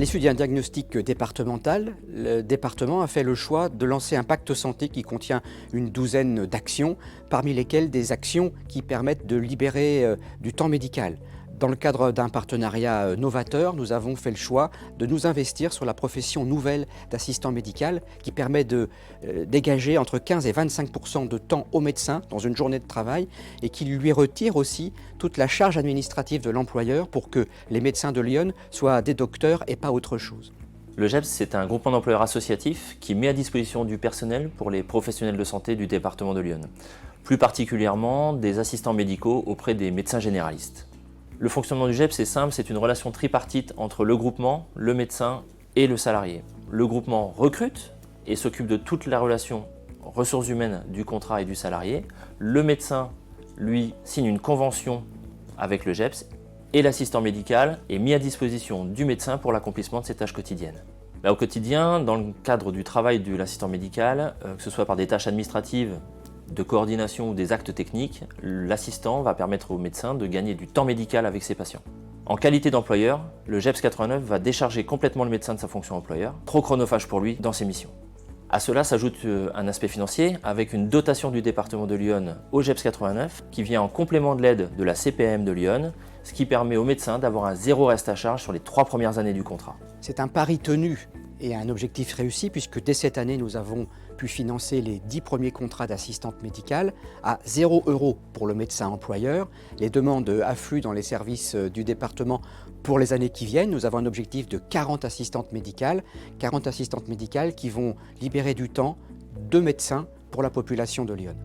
l'issue d'un diagnostic départemental, le département a fait le choix de lancer un pacte santé qui contient une douzaine d'actions, parmi lesquelles des actions qui permettent de libérer du temps médical. Dans le cadre d'un partenariat novateur, nous avons fait le choix de nous investir sur la profession nouvelle d'assistant médical qui permet de dégager entre 15 et 25% de temps au médecin dans une journée de travail et qui lui retire aussi toute la charge administrative de l'employeur pour que les médecins de Lyon soient des docteurs et pas autre chose. Le GEPS, c'est un groupement d'employeurs associatifs qui met à disposition du personnel pour les professionnels de santé du département de Lyon, plus particulièrement des assistants médicaux auprès des médecins généralistes. Le fonctionnement du GEPS est simple, c'est une relation tripartite entre le groupement, le médecin et le salarié. Le groupement recrute et s'occupe de toute la relation ressources humaines du contrat et du salarié. Le médecin, lui, signe une convention avec le GEPS et l'assistant médical est mis à disposition du médecin pour l'accomplissement de ses tâches quotidiennes. Au quotidien, dans le cadre du travail de l'assistant médical, que ce soit par des tâches administratives, de coordination ou des actes techniques, l'assistant va permettre au médecin de gagner du temps médical avec ses patients. En qualité d'employeur, le GEPS 89 va décharger complètement le médecin de sa fonction employeur, trop chronophage pour lui dans ses missions. À cela s'ajoute un aspect financier avec une dotation du département de Lyon au GEPS 89 qui vient en complément de l'aide de la CPAM de Lyon, ce qui permet au médecin d'avoir un zéro reste à charge sur les 3 premières années du contrat. C'est un pari tenu et un objectif réussi puisque dès cette année, nous avons pu financer les 10 premiers contrats d'assistante médicale à 0 € pour le médecin employeur. Les demandes affluent dans les services du département pour les années qui viennent. Nous avons un objectif de 40 assistantes médicales qui vont libérer du temps de médecins pour la population de Lyon.